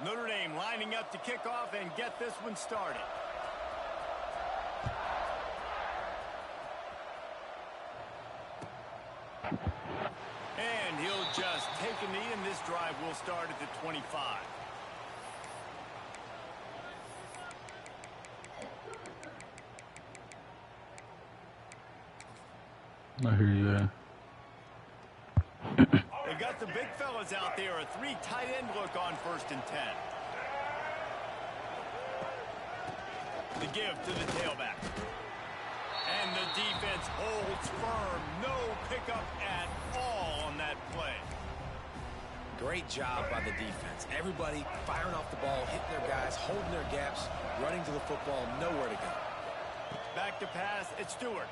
Notre Dame lining up to kick off and get this one started. And he'll just take a knee, and this drive will start at the 25. I hear you there. They got the big fellas out there. A 3 tight end look on 1st and 10. The give to the tailback. And the defense holds firm. No pickup at all on that play. Great job by the defense. Everybody firing off the ball, hitting their guys, holding their gaps, running to the football, nowhere to go. Back to pass, it's Stewart.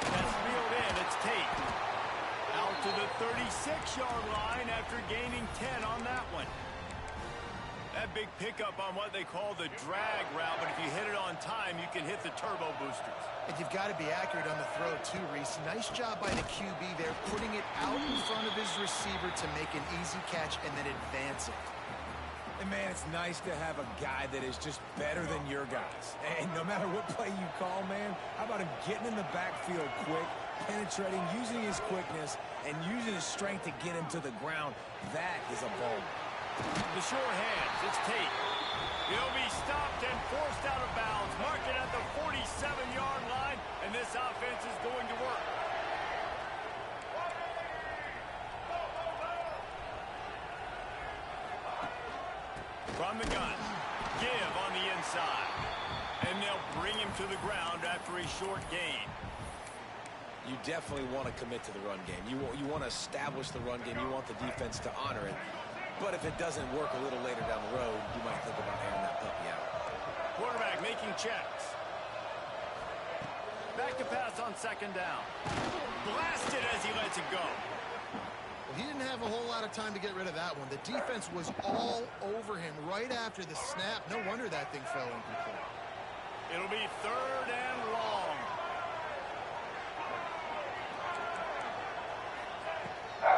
That's reeled in, it's Tate. Out to the 36-yard line after gaining 10 on that one. That big pickup on what they call the drag route, but if you hit it on time, you can hit the turbo boosters. And you've got to be accurate on the throw, too, Reese. Nice job by the QB there, putting it out in front of his receiver to make an easy catch and then advance it. And, man, it's nice to have a guy that is just better than your guys. And no matter what play you call, man, how about him getting in the backfield quick, penetrating, using his quickness, and using his strength to get him to the ground? That is a ball. The short hands, it's Tate. He'll be stopped and forced out of bounds. Mark it at the 47-yard line, and this offense is going to work. From the gun, give on the inside. And they'll bring him to the ground after a short gain. You definitely want to commit to the run game. You want to establish the run game. You want the defense to honor it. But if it doesn't work a little later down the road, you might think about airing that puppy out. Quarterback making checks. Back to pass on 2nd down. Blasted as he lets it go. Well, he didn't have a whole lot of time to get rid of that one. The defense was all over him right after the snap. No wonder that thing fell incomplete. It'll be 3rd and long.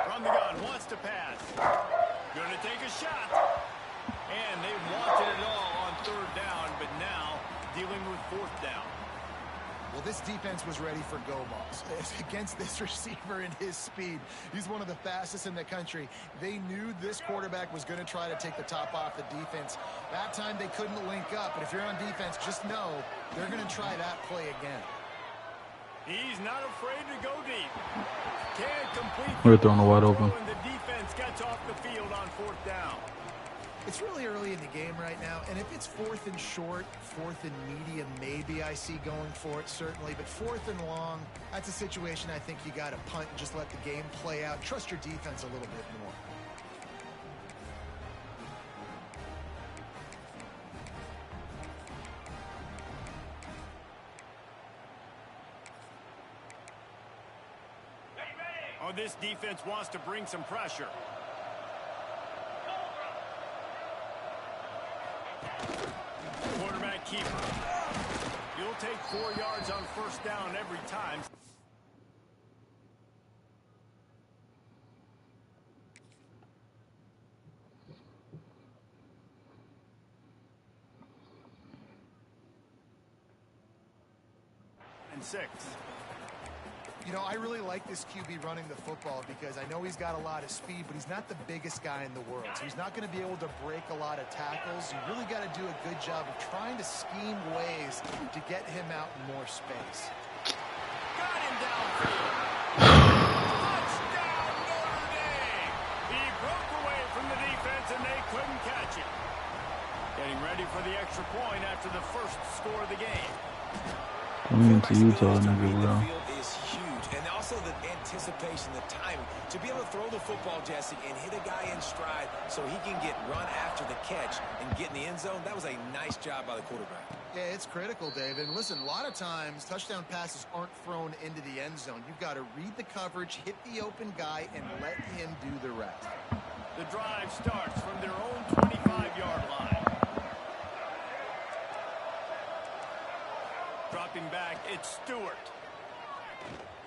From the gun, wants to pass. Gonna take a shot. And they wanted it all on 3rd down, but now dealing with 4th down. Well, this defense was ready for go balls. Against this receiver and his speed, he's one of the fastest in the country. They knew this quarterback was going to try to take the top off the defense. That time they couldn't link up, but if you're on defense, just know they're going to try that play again. He's not afraid to go deep. Can't complete. We're throwing it wide open. And the defense gets off the field on 4th down. It's really early in the game right now, and if it's 4th and short, 4th and medium, maybe I see going for it, certainly. But 4th and long, that's a situation I think you got to punt and just let the game play out. Trust your defense a little bit more. Oh, this defense wants to bring some pressure. Quarterback keeper. You'll take 4 yards on 1st down every time. And 6. You know, I really like this QB running the football because I know he's got a lot of speed, but he's not the biggest guy in the world. So he's not going to be able to break a lot of tackles. You really got to do a good job of trying to scheme ways to get him out in more space. Got him downfield. Touchdown, Notre Dame. He broke away from the defense, and they couldn't catch him. Getting ready for the extra point after the first score of the game. Coming into Utah, nigga, bro. Is huge, and also the anticipation, the timing to be able to throw the football, Jesse, and hit a guy in stride so he can get run after the catch and get in the end zone. That was a nice job by the quarterback. Yeah, it's critical, David. And listen, a lot of times touchdown passes aren't thrown into the end zone. You've got to read the coverage, hit the open guy, and let him do the rest. The drive starts from their own 25-yard line. Dropping back, it's Stewart.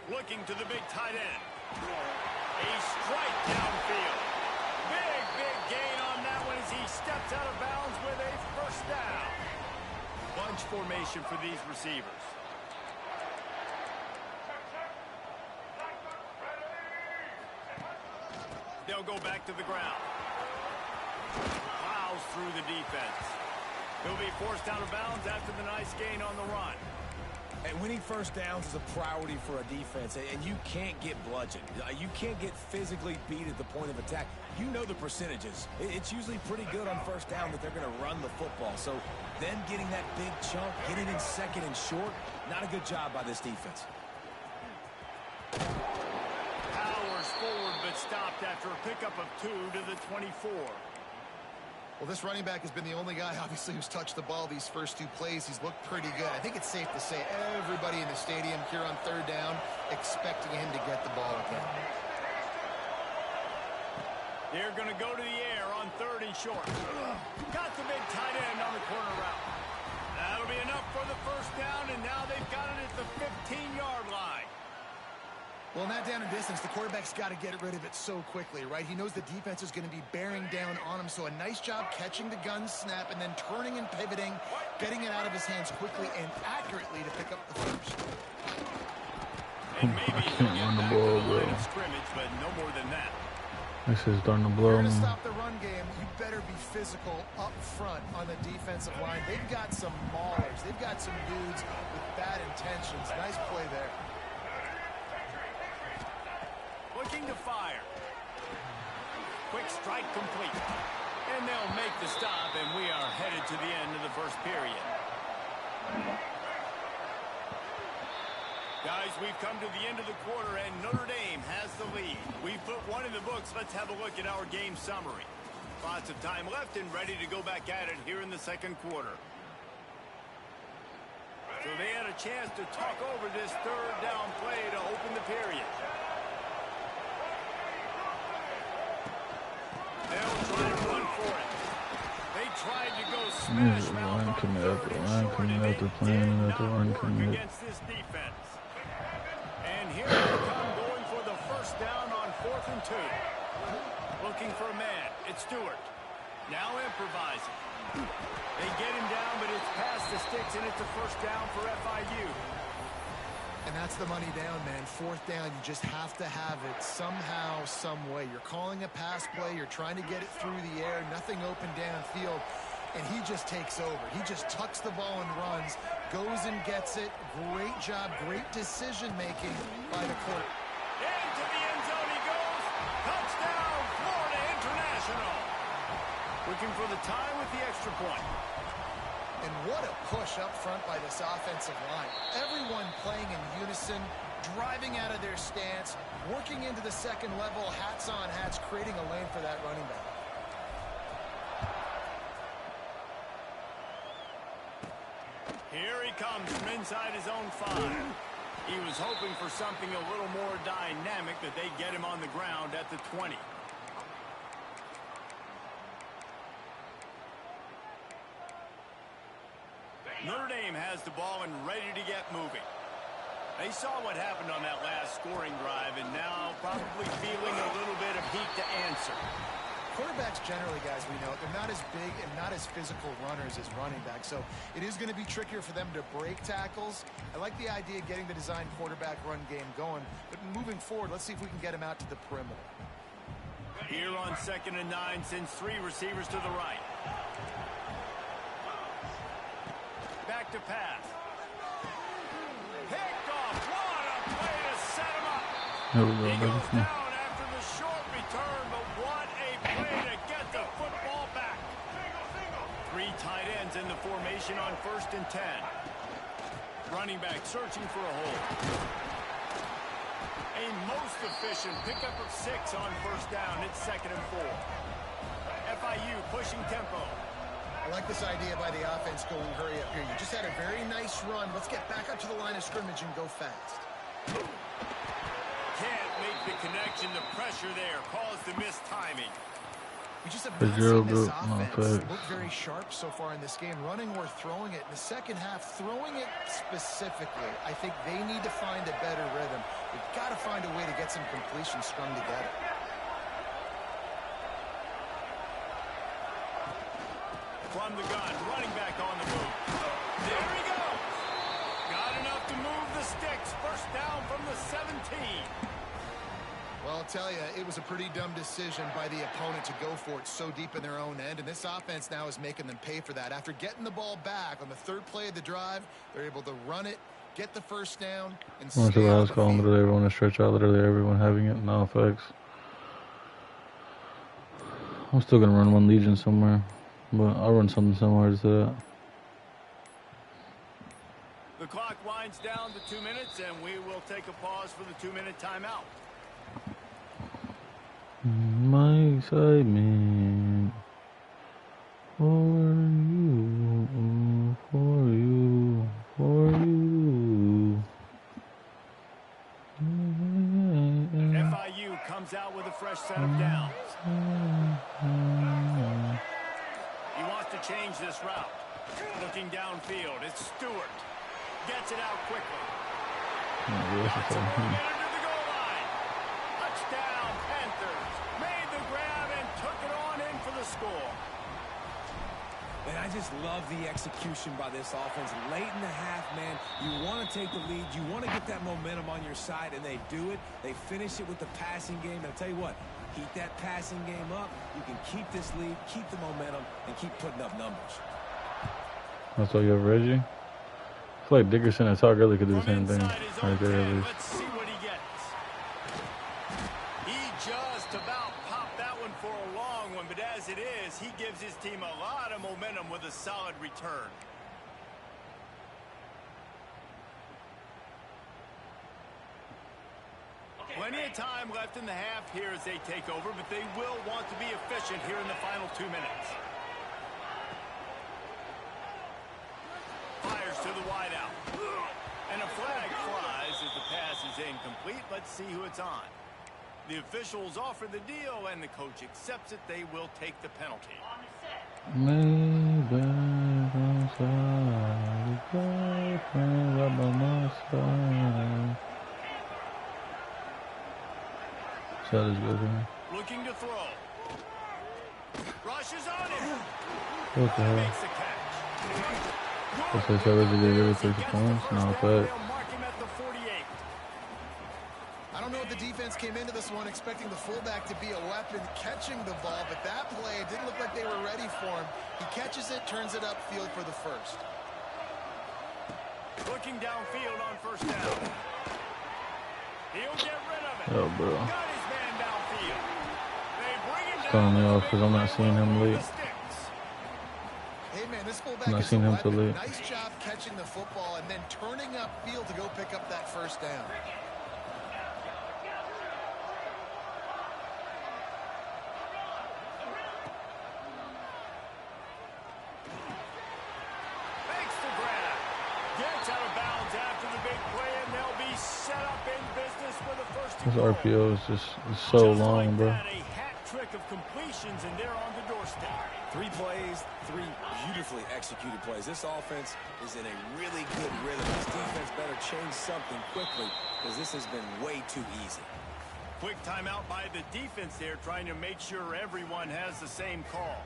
Looking to the big tight end. A strike downfield. Big formation for these receivers. They'll go back to the ground. Plows through the defense. He'll be forced out of bounds after the nice gain on the run. And winning first downs is a priority for a defense, and you can't get bludgeoned. You can't get physically beat at the point of attack. You know the percentages. It's usually pretty good on first down that they're going to run the football. So them getting that big chunk, getting in second and short, not a good job by this defense. Powers forward, but stopped after a pickup of 2 to the 24. Well, this running back has been the only guy, obviously, who's touched the ball these first 2 plays. He's looked pretty good. I think it's safe to say everybody in the stadium here on third down expecting him to get the ball again. They're going to go to the air on 3rd and short. Got the big tight end on the corner route. That'll be enough for the first down, and now they've got it at the 15-yard line. Well, in that down and distance, the quarterback's got to get rid of it so quickly, right? He knows the defense is going to be bearing down on him, so a nice job catching the gun snap and then turning and pivoting, getting it out of his hands quickly and accurately to pick up the first. And maybe I can't run the ball, bro. Scrimmage, but no more than that. This is starting to blow If you're me. going to stop the run game, you better be physical up front on the defensive line. They've got some maulers. They've got some dudes with bad intentions. Nice play there. Looking to fire. Quick strike complete. And they'll make the stop, and we are headed to the end of the first period. Guys, we've come to the end of the quarter, and Notre Dame has the lead. We've put 1 in the books. Let's have a look at our game summary. Lots of time left and ready to go back at it here in the second quarter. So they had a chance to talk over this 3rd down play to open the period. They'll try to run for it. They tried to go smash mouth on 3rd and short, and they did not work against this defense. And here they come going for the first down on 4th and 2. Looking for a man. It's Stewart. Now improvising. They get him down, but it's past the sticks, and it's a first down for FIU. And that's the money down, man. 4th down, you just have to have it somehow, some way. You're calling a pass play. You're trying to get it through the air. Nothing open downfield. And he just takes over. He just tucks the ball and runs, goes and gets it. Great job, great decision-making by the quarterback. Into the end zone he goes. Touchdown, Florida International. Looking for the tie with the extra point. And what a push up front by this offensive line. Everyone playing in unison, driving out of their stance, working into the second level, hats on hats, creating a lane for that running back. Here he comes from inside his own 5. He was hoping for something a little more dynamic, that they get him on the ground at the 20. Notre Dame has the ball and ready to get moving. They saw what happened on that last scoring drive and now probably feeling a little bit of heat to answer. Quarterbacks generally, guys, we know, they're not as big and not as physical runners as running backs, so it is going to be trickier for them to break tackles. I like the idea of getting the design quarterback run game going, but moving forward, let's see if we can get him out to the perimeter. Here on 2nd and 9, sends 3 receivers to the right. Back to pass. Picked off. What a play to set him up. There we go. He goes down after the short return, but what a play to get the football back. 3 tight ends in the formation on 1st and 10. Running back searching for a hole. A most efficient pickup of 6 on 1st down. It's 2nd and 4. FIU pushing tempo. I like this idea by the offense going hurry up here. You just had a very nice run. Let's get back up to the line of scrimmage and go fast. Can't make the connection. The pressure there caused the missed timing. We just have not seen this offense facts. look very sharp so far in this game. Running or throwing it. In the second half, throwing it specifically, I think they need to find a better rhythm. They've got to find a way to get some completion strung together. From the gun, running back on the move. There he goes. Got enough to move the sticks. First down from the 17. Well, I'll tell you, it was a pretty dumb decision by the opponent to go for it so deep in their own end, and this offense now is making them pay for that. After getting the ball back on the third play of the drive, they're able to run it, get the first down, and Went to the last call, literally everyone to stretch out, literally everyone having it, no effects. I'm still going to run one Legion somewhere, but I'll run something similar to that. The clock winds down to 2 minutes, and we will take a pause for the 2-minute timeout. My excitement for you, for you, for you. FIU comes out with a fresh set of downs. He wants to change this route. Looking downfield, it's Stewart. Gets it out quickly. Gets it into the goal line. Touchdown, Panthers. Made the grab and took it on in for the score. And I just love the execution by this offense. Late in the half, man, you want to take the lead. You want to get that momentum on your side, and they do it. They finish it with the passing game. And I'll tell you what, keep that passing game up. You can keep this lead, keep the momentum, and keep putting up numbers. That's why you have Reggie? I feel like Dickerson and Todd Gurley could do the same thing right there at least. Let's see what he gets. He just about popped that one for a long one, but as it is, he gives his team a lot of momentum with a solid return. Plenty of time left in the half here as they take over, but they will want to be efficient here in the final 2 minutes. Fires to the wideout. And a flag flies as the pass is incomplete. Let's see who it's on. The officials offer the deal, and the coach accepts it. They will take the penalty. That is good, man. Looking to throw. Rushes on him. What the hell? Makes the catch. Looks like that was a good 30 points. No effect. Mark him at the 48. I don't know if the defense came into this one expecting the fullback to be a weapon catching the ball, but that play, it didn't look like they were ready for him. He catches it, turns it upfield for the first. Looking downfield on first down. He'll get rid of it. Oh, bro. Got his man downfield. They bring him down. Throwing me off because I'm not seeing him late. Hey, man, this fullback I'm not is seeing a him till weapon. late. Nice job catching the football and then turning upfield to go pick up that first down. Makes the grab. Gets out of bounds after the big play, and they'll be set up in business with a first and This goal. RPO is just so Just long, like bro. that, a hat trick of completions, and they're on the doorstep. 3 plays, 3 beautifully executed plays. This offense is in a really good rhythm. This defense better change something quickly because this has been way too easy. Quick timeout by the defense there, trying to make sure everyone has the same call.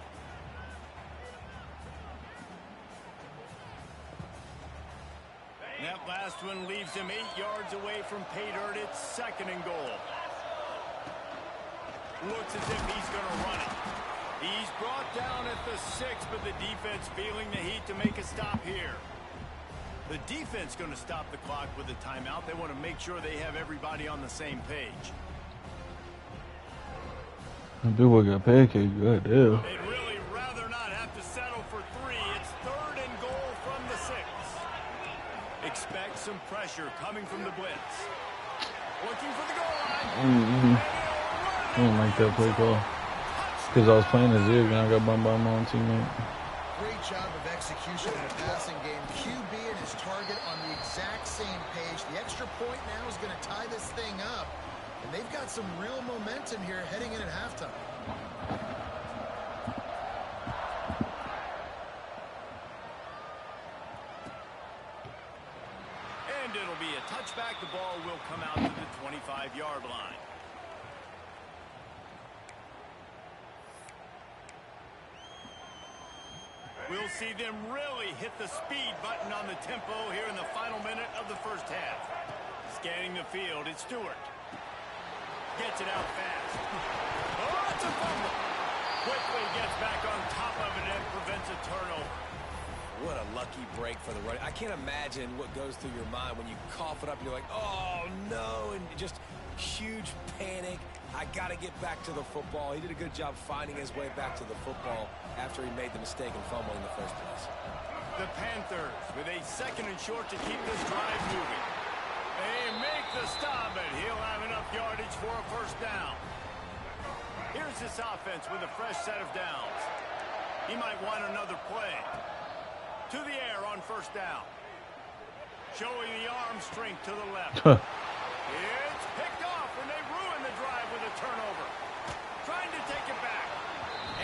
That last one leaves him 8 yards away from pay dirt. It's 2nd and goal. Looks as if he's going to run it. He's brought down at the 6, but the defense feeling the heat to make a stop here. The defense going to stop the clock with a timeout. They want to make sure they have everybody on the same page. That big boy got pancake. Good deal. They'd really rather not have to settle for 3. It's 3rd and goal from the 6. Expect some pressure coming from the blitz. Looking for the goal line. I don't like that play call. Because I was playing a zig and I got bumped by my own teammate. Great job of execution in a passing game. QB and his target on the exact same page. The extra point now is going to tie this thing up. And they've got some real momentum here heading in at halftime. And it'll be a touchback. The ball will come out to the 25-yard line. We'll see them really hit the speed button on the tempo here in the final minute of the first half. Scanning the field, it's Stewart. Gets it out fast. Oh, it's a fumble. Quickly gets back on top of it and prevents a turnover. What a lucky break for the running. I can't imagine what goes through your mind when you cough it up and you're like, oh, no, and just huge panic. I got to get back to the football. He did a good job finding his way back to the football after he made the mistake and fumble in the first place. The Panthers with a 2nd and short to keep this drive moving. They make the stop, and he'll have enough yardage for a first down. Here's this offense with a fresh set of downs. He might want another play. To the air on first down. Showing the arm strength to the left. It's picked off, and they ruin the drive with a turnover. Trying to take it back.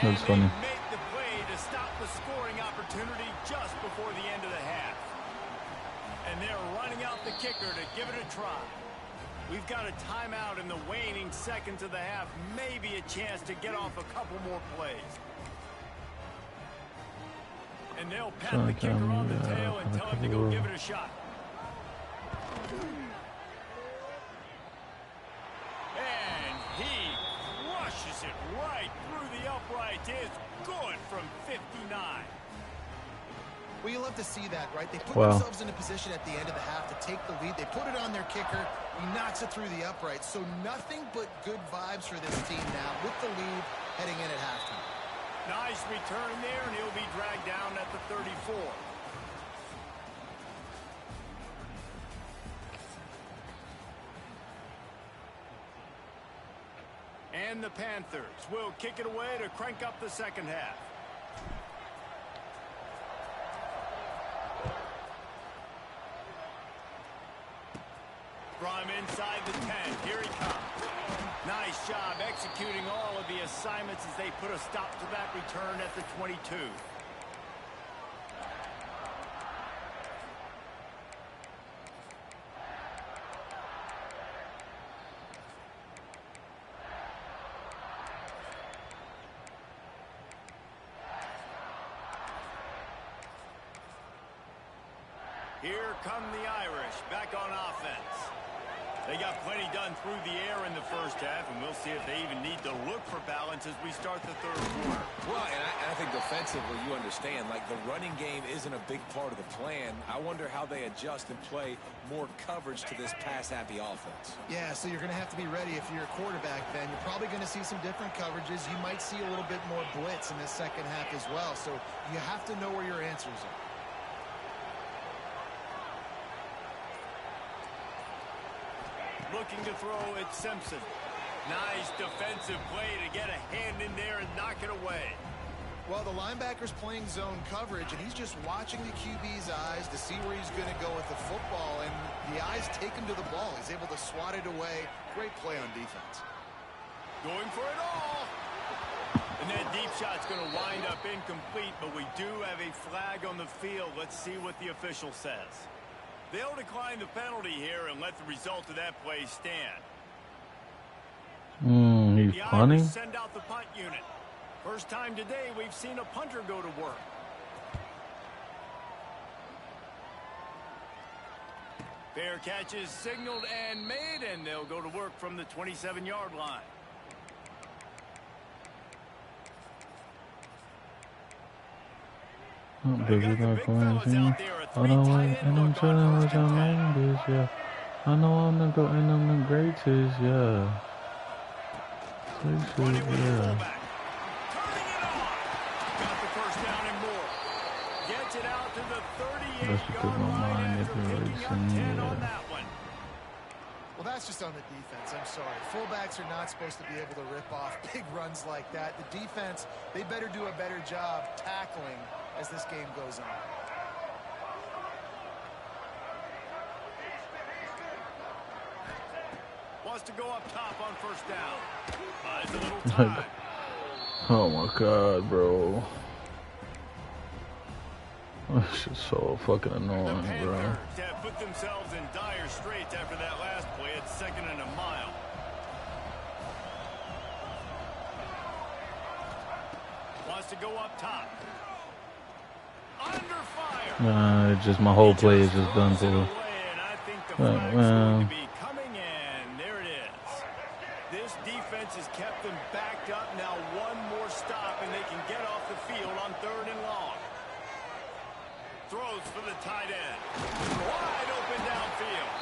That's funny. They make the play to stop the scoring opportunity just before the end of the half. And they're running out the kicker to give it a try. We've got a timeout in the waning seconds of the half. Maybe a chance to get off a couple more plays. And they'll pat the kicker on the tail and tell him to go give it a shot. And he rushes it right through the uprights. It's good from 59. Well, you love to see that, right? They put themselves in a position at the end of the half to take the lead. They put it on their kicker. He knocks it through the uprights. So nothing but good vibes for this team now with the lead heading in at halftime. Nice return there, and he'll be dragged down at the 34. And the Panthers will kick it away to crank up the second half. From inside the 10, here he comes. Nice job executing all of the assignments as they put a stop to that return at the 22. Here come the Irish back on offense. They got plenty done through the air in the first half, and we'll see if they even need to look for balance as we start the third quarter. Well, and I think defensively, you understand, like the running game isn't a big part of the plan. I wonder how they adjust and play more coverage to this pass-happy offense. Yeah, so you're going to have to be ready if you're a quarterback then. You're probably going to see some different coverages. You might see a little bit more blitz in this second half as well. So you have to know where your answers are. Looking to throw, it's Simpson. Nice defensive play to get a hand in there and knock it away. Well, the linebacker's playing zone coverage, and he's just watching the QB's eyes to see where he's going to go with the football, and the eyes take him to the ball. He's able to swat it away. Great play on defense. Going for it all. And that deep shot's going to wind up incomplete, but we do have a flag on the field. Let's see what the official says. They'll decline the penalty here and let the result of that play stand. He's punting? Send out the punt unit. First time today we've seen a punter go to work. Fair catch is signaled and made, and they'll go to work from the 27-yard line. Baby, like quarantine. I don't want, and I'm chilling with your language, yeah. I know I'm the GOAT and I'm the greatest, yeah. Running with the fullback. Turning it on. Got the first down and more. Gets it out to the 38-yard line after picking up 10 on that one. Well, that's just on the defense. I'm sorry. Fullbacks are not supposed to be able to rip off big runs like that. The defense, they better do a better job tackling as this game goes on. Wants to go up top on first down. Buys a little time. Oh my God, bro. This is so fucking annoying, bro. The Panthers have put themselves in dire straits after that last play. It's 2nd and a mile. Wants to go up top. Under fire. It's just my whole play is just done for. And I think the flag's going to be coming in. There it is. This defense has kept them backed up. Now one more stop, and they can get off the field on 3rd and long. Throws for the tight end. Wide open downfield.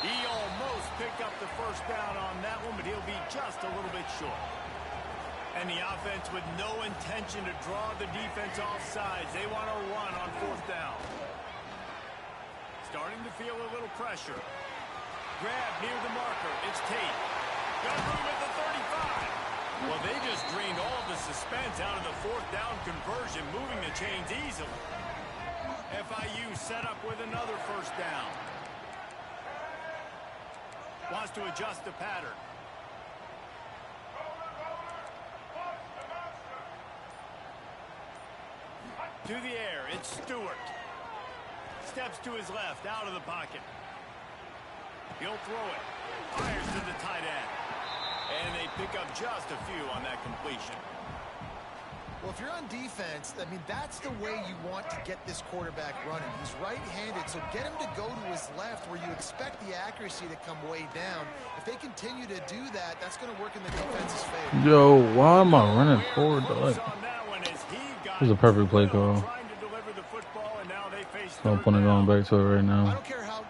He almost picked up the first down on that one, but he'll be just a little bit short. And the offense with no intention to draw the defense off sides. They want to run on 4th down. Starting to feel a little pressure. Grab near the marker. It's Tate. Got room at the 35. Well, they just drained all the suspense out of the 4th down conversion, moving the chains easily. FIU set up with another first down. Wants to adjust the pattern. To the air, it's Stewart. Steps to his left, out of the pocket. He'll throw it. Fires to the tight end. And they pick up just a few on that completion. Well, if you're on defense, I mean, that's the way you want to get this quarterback running. He's right-handed, so get him to go to his left where you expect the accuracy to come way down. If they continue to do that, that's going to work in the defense's favor. Yo, why am I running forward? This is a perfect play call. So I'm putting going back to it right now.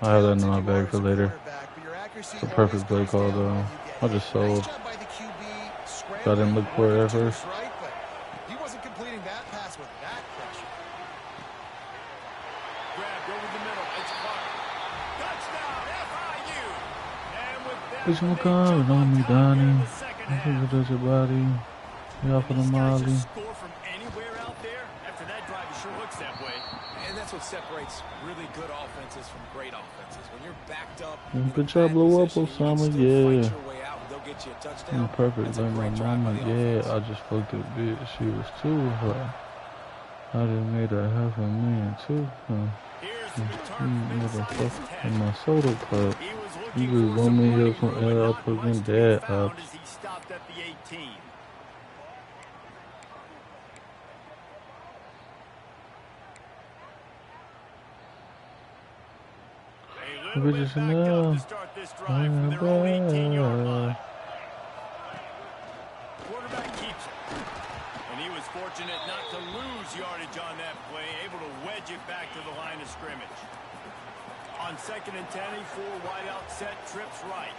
I have that in my bag for later. It's a perfect play call, though. I just sold. I didn't look for it at first. Bitch, I'm coming on me, Donnie. Does your body? You off of the molly. And that's what separates really good offenses from great offenses. When you're backed up, good job, blow up, Osama. Yeah. Perfect, like my mama. Yeah, I just fucked a bitch. She was too hot. I done made her $500,000 too. Motherfucker, in my soda cup. You just want me here from LL fucking dad ops. He stopped at the 18. Bitches now. Quarterback keeps it. And he was fortunate not to lose yardage on that play, able to wedge it back to the line of scrimmage. On 2nd and 10, a full wide out set, trips right.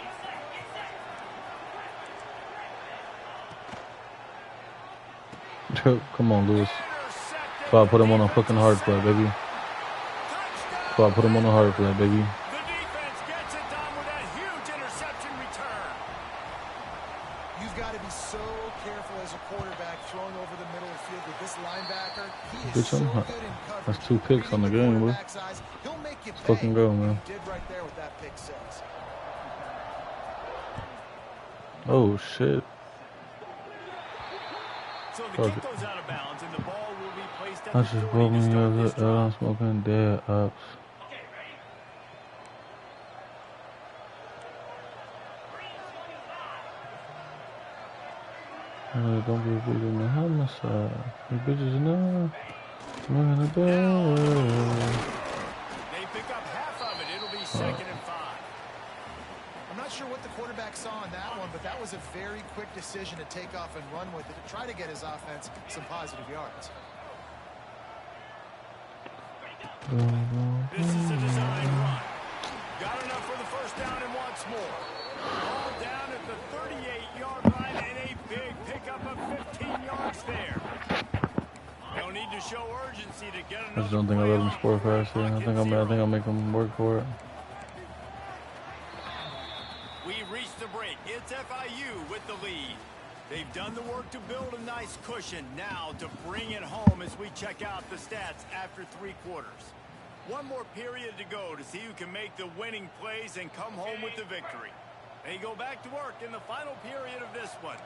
Come on, Lewis. So I put him on a fucking hard play, baby. So I put him on a hard play, baby. The defense gets it done with that huge interception return. You've got to be so careful as a quarterback throwing over the middle of the field with this linebacker. He is so good in coverage. That's 2 picks on the game, bro. Let's fucking go, man. Oh, shit. So the kick goes out of bounds and the ball will be placed at I the just 40 broke to me start up. this drive. I'm smoking dead ups. Don't be beating the homicide. The bitches know. Moving the bell. They pick up half of it. It'll be 2nd and 5. I'm not sure what the quarterback saw on that one, but that was a very quick decision to take off and run with it to try to get his offense some positive yards. This is a design run. Got enough for the first down and wants more. Ball down at the 38-yard line and a big pickup of 15 yards there. They'll need to show urgency to get I just don't think I let him score fast here. I think I'll make him work for it. We've reached the break. It's FIU with the lead. They've done the work to build a nice cushion. Now to bring it home as we check out the stats after 3 quarters. One more period to go to see who can make the winning plays and come home with the victory. They go back to work in the final period of this one.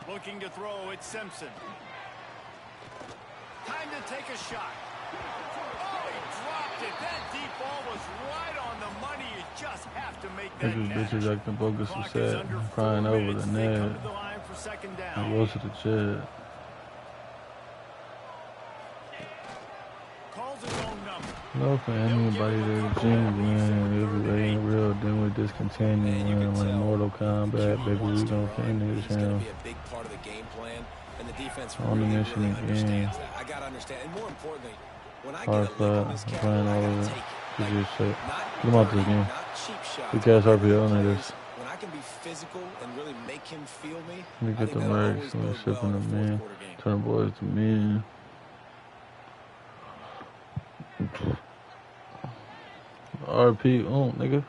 Looking to throw, it's Simpson. Time to take a shot. Oh, he dropped it. That deep ball was right on the money. You just have to make that catch. Bitches acting bogus and sad. Crying over the net. for second I down. go to the jet. Calls his own number. No, for anybody that's genuine, if it ain't real, then we discontinue. Man, like Mortal Kombat, baby, we gon' finish him. On the mission again. I gotta understand, and more importantly, when I Hard get a lick on this flat, cat, playing I all gotta of it. take it. It's just shit. Not Get him out this game. not cheap shots. Big ass but RPO plays. niggas. When I can be physical and really make him feel me, Let me I get think the that'll mercs. always Let me bode ship well in them a fourth in. quarter game. Turn the boys to men. RP on, nigga.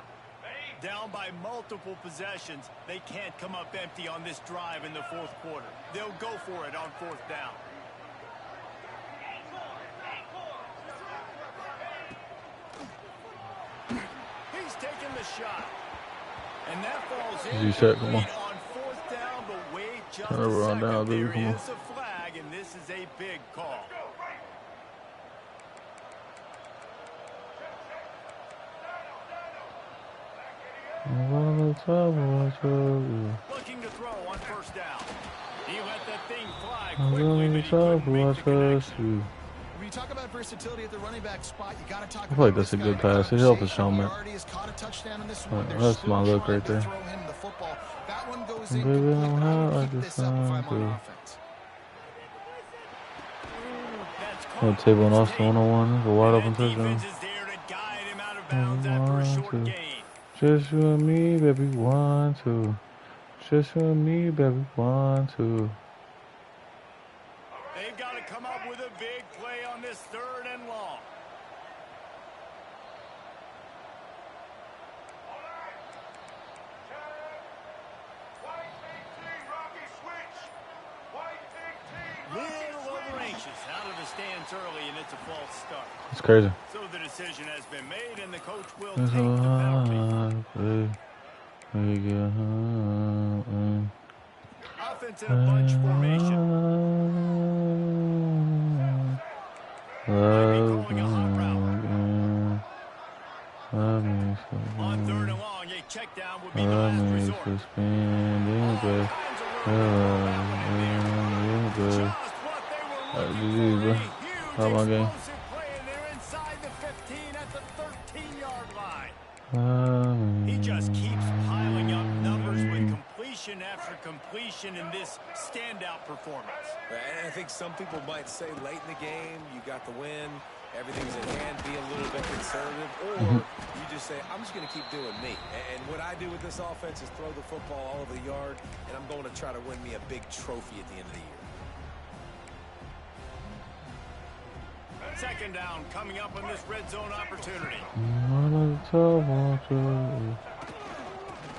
Down by multiple possessions, they can't come up empty on this drive in the fourth quarter. They'll go for it on fourth down. He's taking the shot. And that falls in. Easy set, come on. On fourth down, but wait just Turn a over on second. down, baby, There come on. is a flag, and this is a big call. Looking to throw on first down. He let that thing fly quickly, but he couldn't make the connection. When you talk about versatility at the running back spot, you got to talk I feel like about that's a this good guy. pass. It helped his Conversation, helmet. he already has caught a touchdown in this one. They're That's still my look trying right to there. throw him the football. That one goes Baby, incomplete, I'm but I hot would like keep the this up if I'm sun, on too. offense. That's Got caught. table on It's Austin 101. A wide open And that touchdown. defense is there to guide him out of bounds after a short gain. Just you and me, baby, 1, 2. Just you and me, baby, 1, 2. They've got to come up with a big play on this third and long. Little over anxious out of the stands early, and it's a false start. It's crazy. So the decision has been made, and the coach will It's take so the penalty. hard, baby. We get home. Offense in a bunch formation. Love me On third and long, a check down would be the Love last me resort. for spending, baby. Just what they were looking for. A huge How my game? explosive play, and they're inside the 15 at the 13-yard line. He just keeps piling up numbers with completion after completion in this standout performance. And I think some people might say late in the game, you got the win, everything's in hand, be a little bit conservative, or you just say, I'm just going to keep doing me. And what I do with this offense is throw the football all over the yard, and I'm going to try to win me a big trophy at the end of the year. Second down coming up on this red zone opportunity.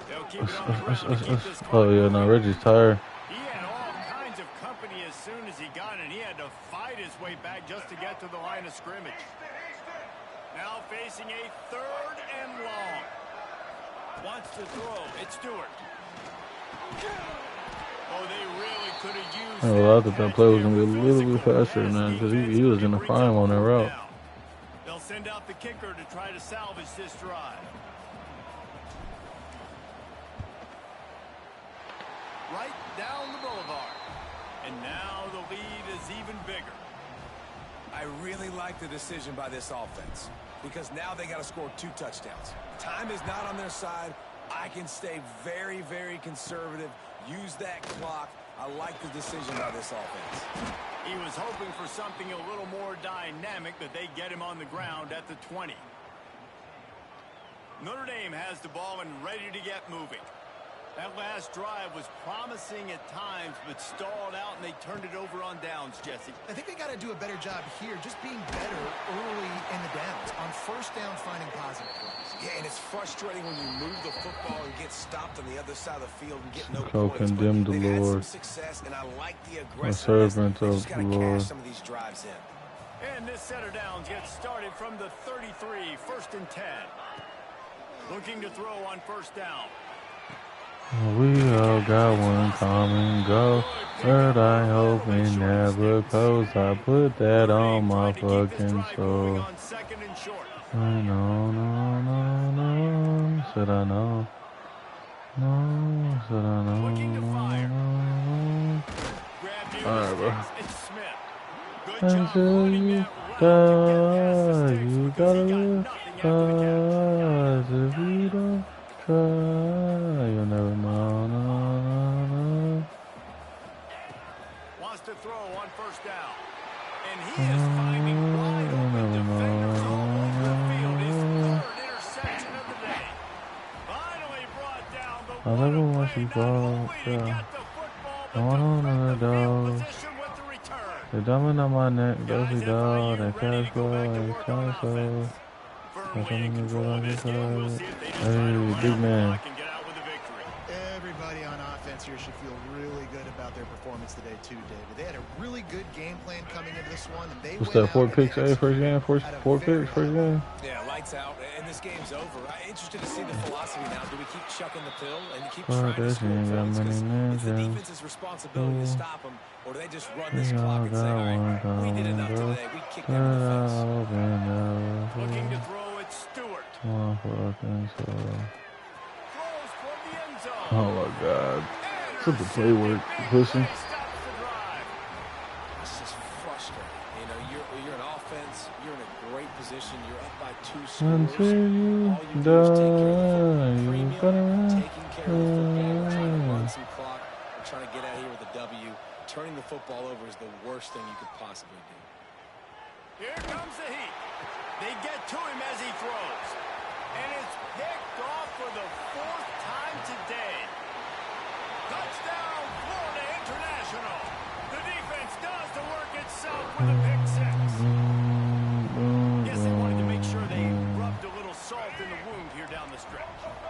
They'll keep it on the ground to keep this Oh, yeah, clock no, moving. Reggie's tired. He had all kinds of company as soon as he got it. He had to fight his way back just to get to the line of scrimmage. Now facing a third and long. Wants to throw. It's Stewart. Oh, they really could have used I thought that play was going to be a little bit faster than that because he was in the prime on that route. They'll send out the kicker to try to salvage this drive. Right down the boulevard. And now the lead is even bigger. I really like the decision by this offense because now they got to score 2 touchdowns. Time is not on their side. I can stay very, very conservative, use that clock. I like the decision by this offense. He was hoping for something a little more dynamic, but they get him on the ground at the 20. Notre Dame has the ball and ready to get moving. That last drive was promising at times, but stalled out, and they turned it over on downs, Jesse. I think they got to do a better job here, just being better early in the downs. On first down, finding positive plays. Yeah, and it's frustrating when you move the football and get stopped on the other side of the field and get no So points. condemn But the they've had some Lord. success, and I like the A aggressiveness. servant They of just got the to Lord. cash some of these drives in. And this set of downs gets started from the 33, first and 10. Looking to throw on first down. We all got one common goal, but I hope it never goes. I put that on my fucking soul. I know, no, said I know. No, said I know, no. Alright, bro. It's Smith. Good job Until running you that route to get past the die, sticks you because he gotta got live nothing after the catch. fast. If you don't try, you'll never know. No, no, Wants to throw on first down. And he no. is finding wide You'll open never defenders all over the field. His know. third interception of the day. Finally brought down the I love it one when play she not falls. only to Yeah. get the football, I but want to on threaten the the field dog. position with the return. The diamond on my neck, Guys, Dosey dog, FIU that ready cash to go flow, back to and work on cash flow. offense. That's Firmly in something to go control of on this this game. We'll side. see if they decide to Hey, run big out the man. clock and get out with a victory. Everybody on offense here should feel really good about their performance today, too, David. They had a really good game plan coming into this one, and they What's went that, 4 out and they picks, first game? executed at a Four very picks, high first level. game? Yeah, lights out, and this game's over. I'm interested to see the philosophy now. Do we keep chucking the pill and keep Fuck trying to that, she score ain't got points? many Because it's the mentions. defense's responsibility to stop them, or do they just run this We clock all and say, got all one right, we did come and enough go. today. We kicked But them in the face. I'll be Looking to never throw it, Stewart. one fucking soul. Throws for the end zone. Oh my god. Put the play Intercepted. work, Big pussy. play stops the drive. It's just frustrating. You know, you're an offense. You're in a great position. You're up by 2 scores. Until you All you do is take care of the football. die, you Premium, gotta taking care of the football, trying to run run. some clock, or trying to get out of here with a W. Turning the football over is the worst thing you could possibly do. Here comes the heat. They get to him as he throws. And it's picked off for the 4th time today. Touchdown, Florida International. The defense does the work itself with a pick six. Guess they wanted to make sure they rubbed a little salt in the wound here down the stretch.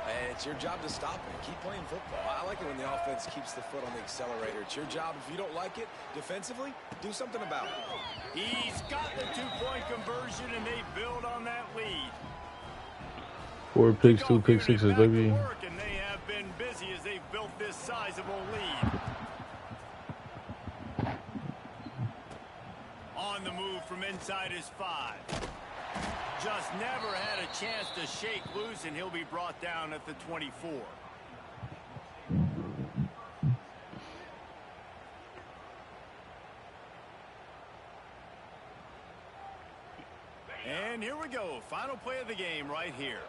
And it's your job to stop it. Keep playing football. I like it when the offense keeps the foot on the accelerator. It's your job. If you don't like it defensively, do something about it. He's got the 2-point conversion, and they build on that lead. 4 picks, 2 Kickoff pick unit sixes, back to baby. work, and they have been busy as they've built this sizable lead. On the move from inside his 5. Just never had a chance to shake loose, and he'll be brought down at the 24. And here we go. Final play of the game right here.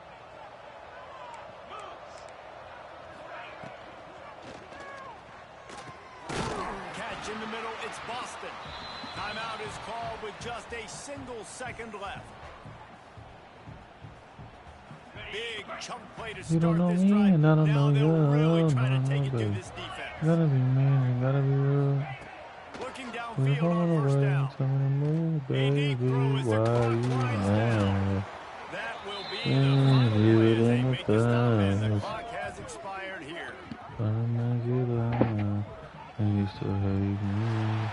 Catch in the middle. It's Boston. Timeout is called with just a single second left. Big chunk play to You don't start know this me, drive. and I don't Now know they'll you. really I try to don't take know, it to baby. this defense. You gotta be mean, you gotta be rude. Looking You're downfield falling on first away, down. tell me to move, A deep baby. throw as the Why clock you winds down. mad? That will be Yeah, the final leave play it as they in the make the stop, and the past. clock has expired here. Gonna make it loud. And you still hate me.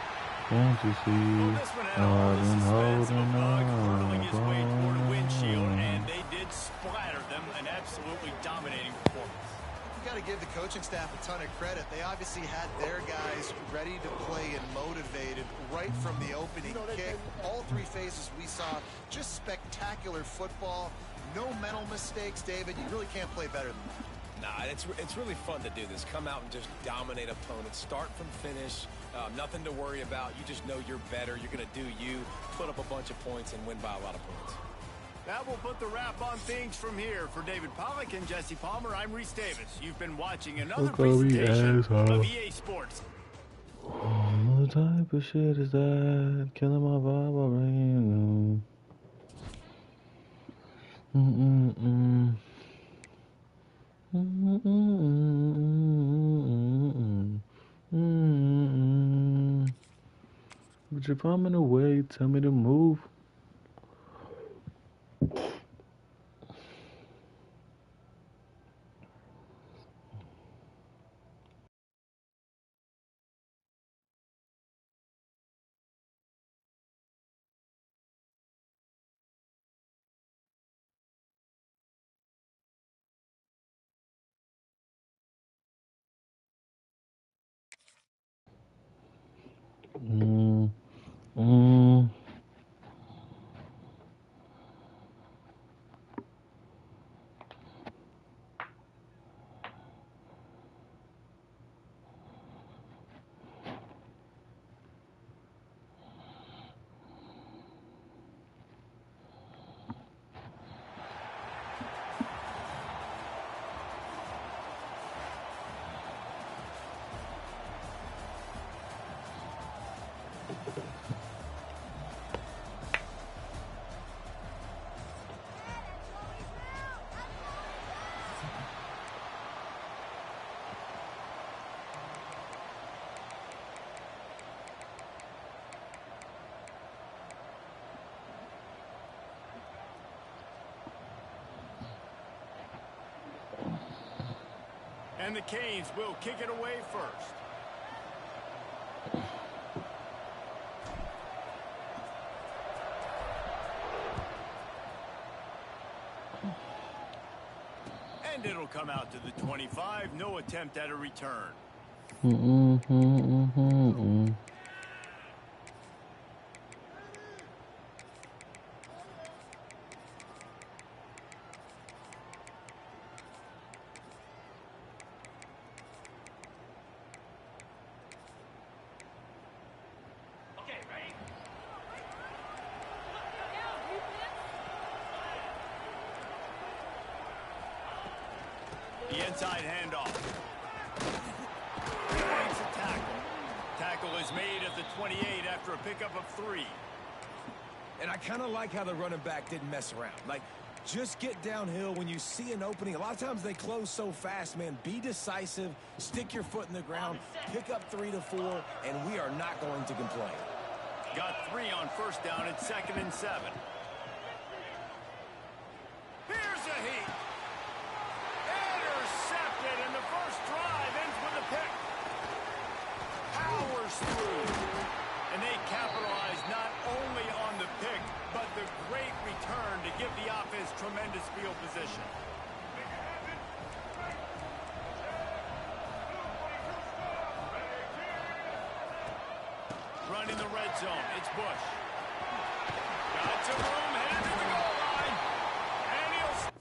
Can't you Well, see this one had how all I've the been suspense of a holding bug on, hurtling his way toward a windshield, on. and they did splatter them. An absolutely dominating performance. You got to give the coaching staff a ton of credit. They obviously had their guys ready to play and motivated right from the opening kick. All 3 phases we saw, just spectacular football. No mental mistakes, David. You really can't play better than that. Nah, it's really fun to do this. Come out and just dominate opponents. Start from finish. Nothing to worry about. You just know you're better. You're going to do you, put up a bunch of points, and win by a lot of points. That will put the wrap on things from here. For David Pollack and Jesse Palmer, I'm Reese Davis. You've been watching another presentation of EA Sports. What type of shit is that? Killing my vibe already. Mm-mm-mm. But if I'm in a way, tell me to move. Mm, mm. And the Canes will kick it away first. And it'll come out to the 25. No attempt at a return. The inside handoff. Breaks a tackle. Tackle is made at the 28 after a pickup of 3. And I kind of like how the running back didn't mess around. Like, just get downhill when you see an opening. A lot of times they close so fast, man. Be decisive, stick your foot in the ground, pick up 3 to 4, and we are not going to complain. Got 3 on first down at 2nd and 7. Here's a heat. Intercepted, and the first drive ends with a pick. Powers through. And they capitalize not only on the pick, but the great return to give the offense tremendous field position. Running the red zone, it's Bush. Got some room, headed to the goal line. And he'll...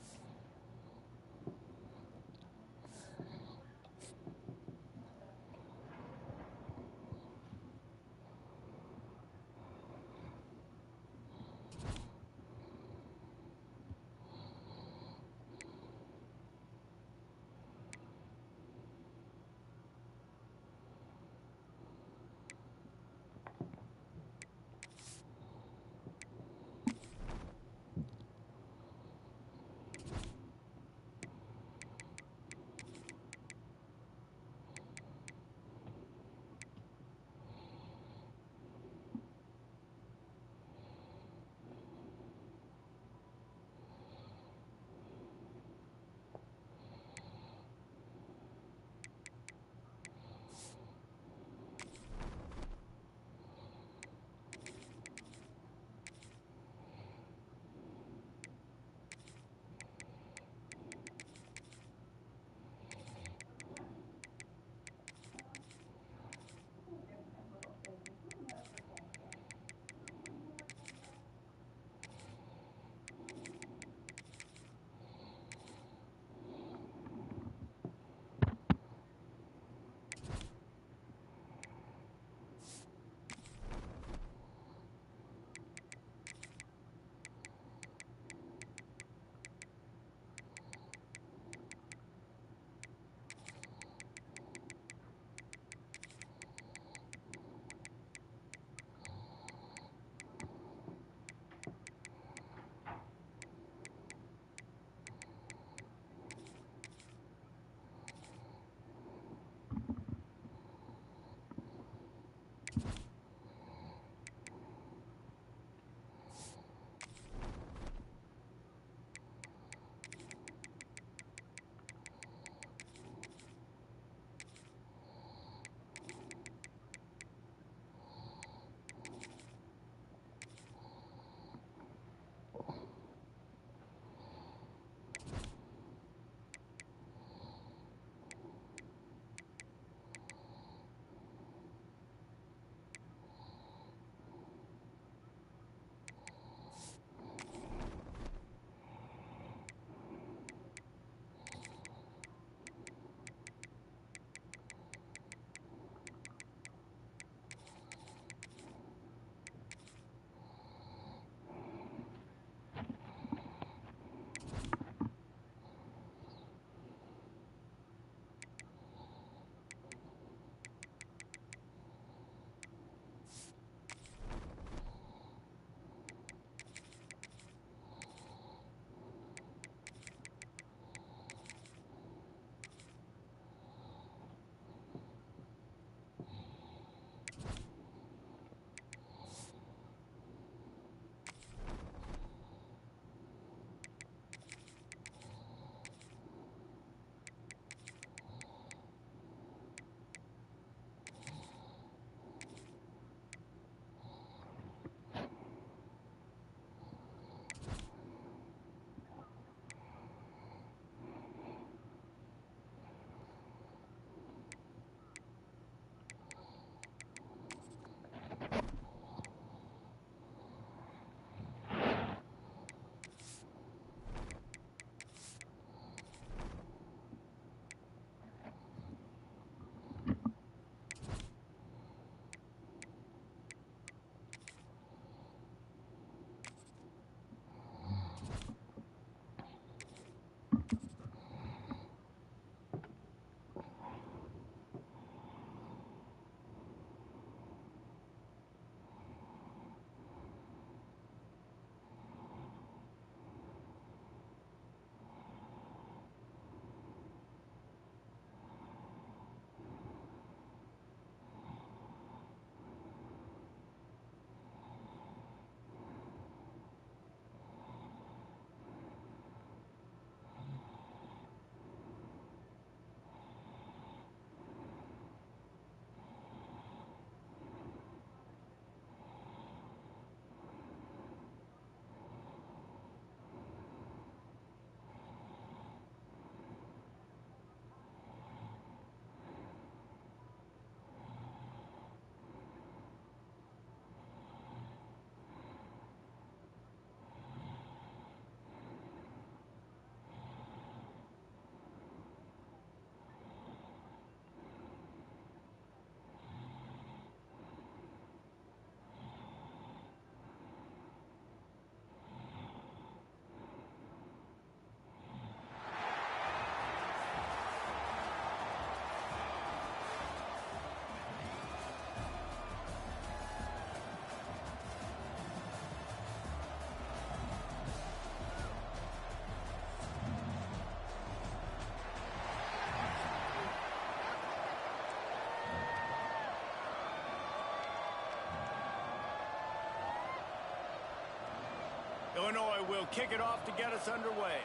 will kick it off to get us underway.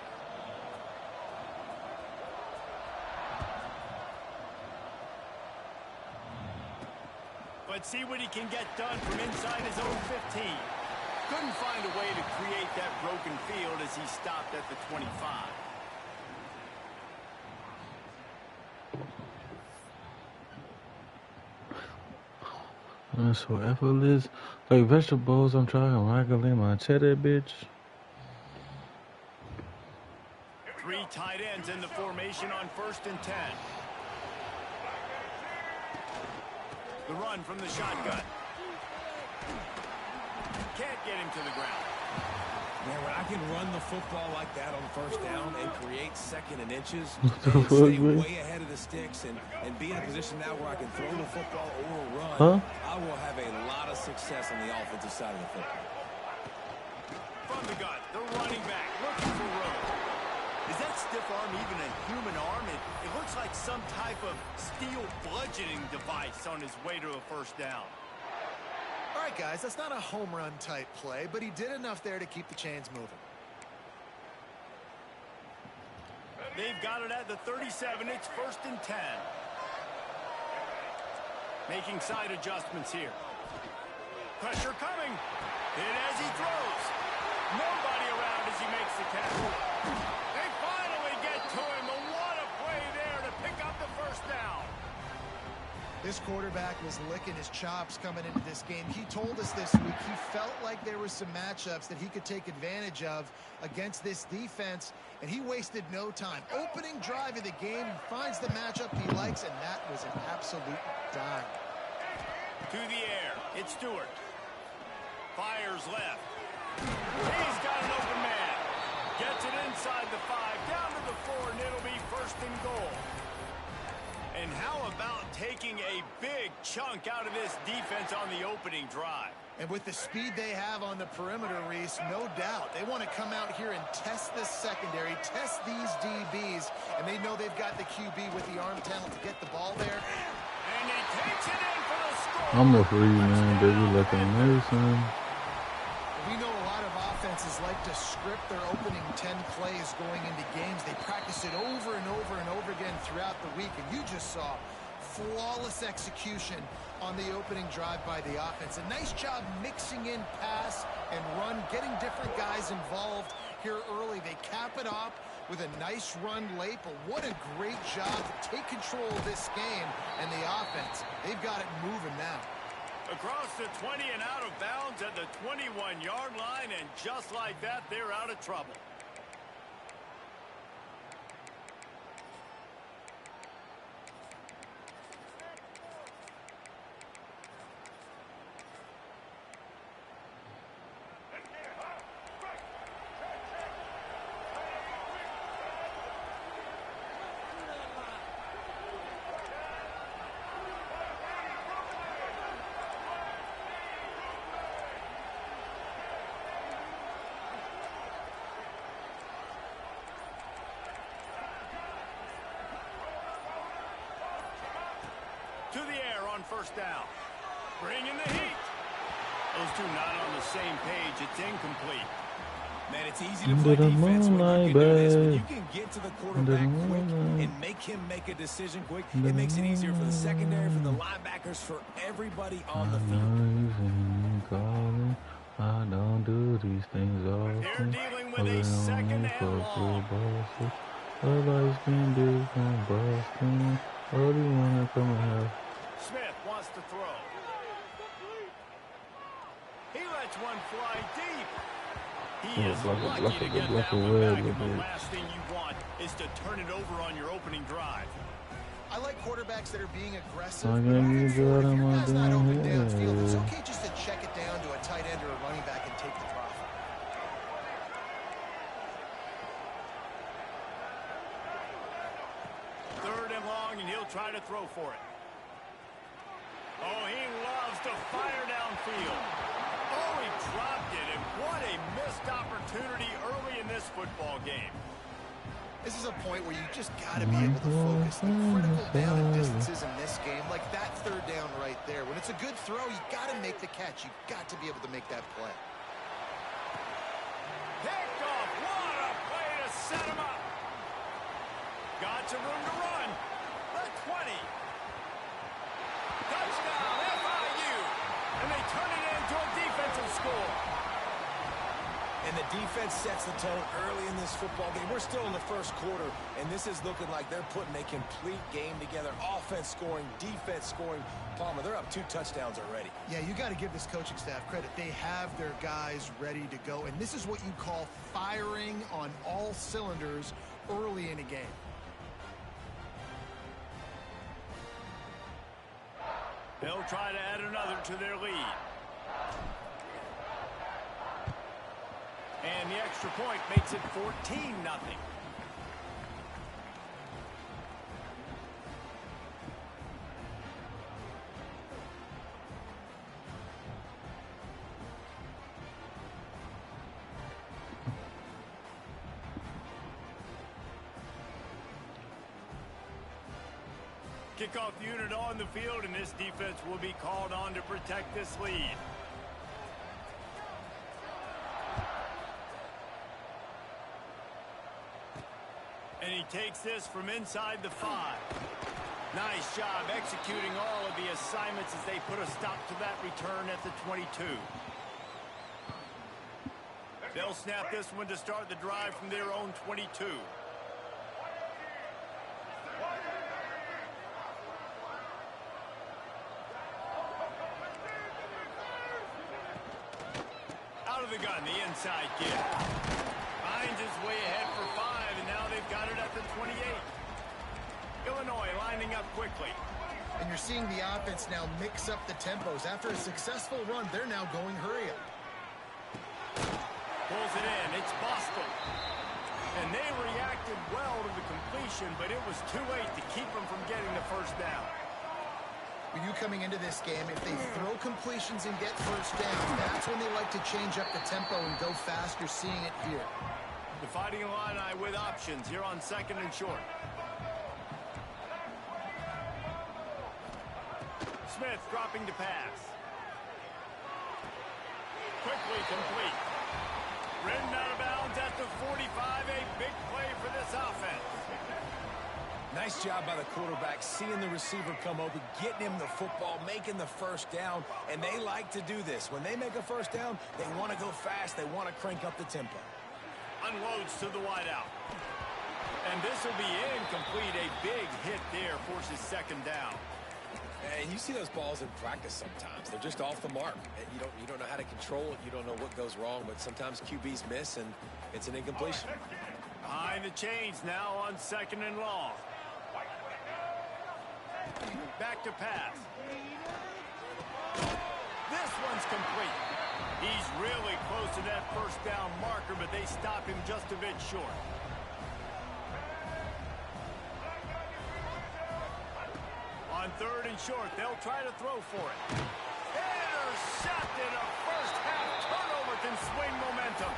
Let's see what he can get done from inside his own 15. Couldn't find a way to create that broken field as he stopped at the 25. That's so effortless. Like vegetables, I'm trying regularly my cheddar, bitch. 3 tight ends in the formation on 1st and 10. The run from the shotgun. Can't get him to the ground. Man, when I can run the football like that on 1st down and create 2nd and inches, the and fuck, stay man? way ahead of the sticks and be in a position now where I can throw the football or run, I will have a lot of success on the offensive side of the football. From the gun, the running back looking for room. Is that stiff arm even a human arm? It looks like some type of steel bludgeoning device on his way to a 1st down. All right, guys, that's not a home run type play, but he did enough there to keep the chains moving. They've got it at the 37. It's 1st and 10. Making side adjustments here. Pressure coming. And as he throws, nobody around as he makes the catch. They finally get to him. And what a play there to pick up the 1st down. This quarterback was licking his chops coming into this game. He told us this week he felt like there were some matchups that he could take advantage of against this defense, and he wasted no time. Opening drive of the game, he finds the matchup he likes, and that was an absolute dime. To the air, it's Stewart. Fires left. He's got an open man. Gets it inside the 5, down to the 4, and it'll be 1st and goal. And how about taking a big chunk out of this defense on the opening drive? And with the speed they have on the perimeter, Reese, no doubt, they want to come out here and test this secondary, test these DBs, and they know they've got the QB with the arm talent to get the ball there. And he takes it in for the score. I'm a free man, baby, like a Mason. We know a lot of offenses like to script their opening 10 plays going into games. They practice it over and over and over again throughout the week, and you just saw flawless execution on the opening drive by the offense. A nice job mixing in pass and run, getting different guys involved here early. They cap it off with a nice run late, but what a great job to take control of this game and the offense. They've got it moving now. Across the 20 and out of bounds at the 21-yard line, and just like that, they're out of trouble. To the air on 1st down. Bringing the heat. Those two not on the same page. It's incomplete. Man, it's easy to play defense when you can do this. When you can get to the quarterback quick and make him make a decision quick, it makes it easier for the secondary, for the linebackers, for everybody on the field. I don't do these things often. They're dealing with a 2nd and long. Everybody's been different, Boston. Oh, do you want to come here? Smith wants to throw. He lets one fly deep. He is lucky to get that one back, and the last thing you want is to turn it over on your opening drive. I like quarterbacks that are being aggressive. I'm But gonna moving use forward, that if on your my guy's not damn open downfield, it's head. okay just to check it down to a tight end or a running back and take the profit. Third and long, and he'll try to throw for it. Oh, he loves to fire downfield. Oh, he dropped it, and what a missed opportunity early in this football game. This is a point where you just got to be able to focus. The critical down and distances in this game, like that 3rd down right there. When it's a good throw, you got to make the catch. You got to be able to make that play. Picked set him up. Got some room to run. The 20. Touchdown, FIU. And they turn it into a defensive score. And the defense sets the tone early in this football game. We're still in the first quarter, and this is looking like they're putting a complete game together. Offense scoring, defense scoring. Palmer, they're up 2 touchdowns already. Yeah, you got to give this coaching staff credit. They have their guys ready to go, and this is what you call firing on all cylinders early in a game. They'll try to add another to their lead. And the extra point makes it 14-0. Kickoff unit on the field, and this defense will be called on to protect this lead. And he takes this from inside the 5. Nice job executing all of the assignments as they put a stop to that return at the 22. They'll snap this one to start the drive from their own 22. Out of the gun, the inside kick. Finds his way ahead for 5, and now they've got it at the 28. Illinois lining up quickly. And you're seeing the offense now mix up the tempos. After a successful run, they're now going hurry up. Pulls it in. It's Boston. And they reacted well to the completion, but it was too late to keep them from getting the first down. For you coming into this game, if they throw completions and get first down, that's when they like to change up the tempo and go fast. You're seeing it here. The Fighting Illini with options here on 2nd and short. Smith dropping to pass. Quickly complete. Ridden out of bounds at the 45. A big play for this offense. Nice job by the quarterback, seeing the receiver come open, getting him the football, making the first down, and they like to do this. When they make a first down, they want to go fast. They want to crank up the tempo. Unloads to the wideout. And this will be incomplete. A big hit there forces 2nd down. And you see those balls in practice sometimes. They're just off the mark. You don't know how to control it. You don't know what goes wrong, but sometimes QBs miss, and it's an incompletion. Behind the chains now on 2nd and long. Back to pass. This one's complete. He's really close to that first down marker, but they stop him just a bit short. On 3rd and short, they'll try to throw for it. Intercepted. A first half turnover can swing momentum.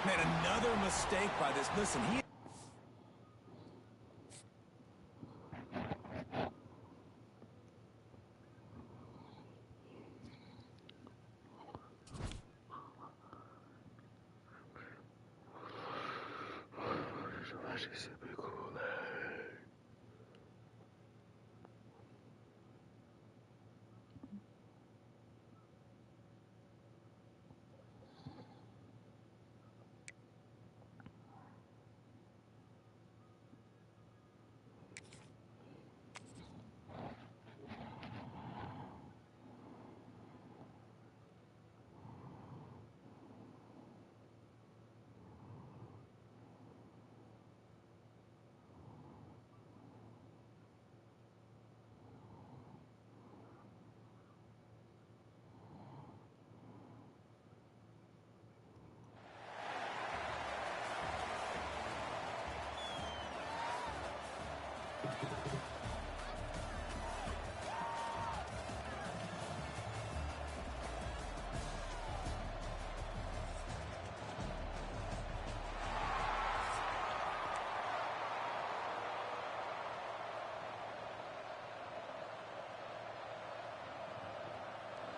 Man, another mistake by this. Listen, he...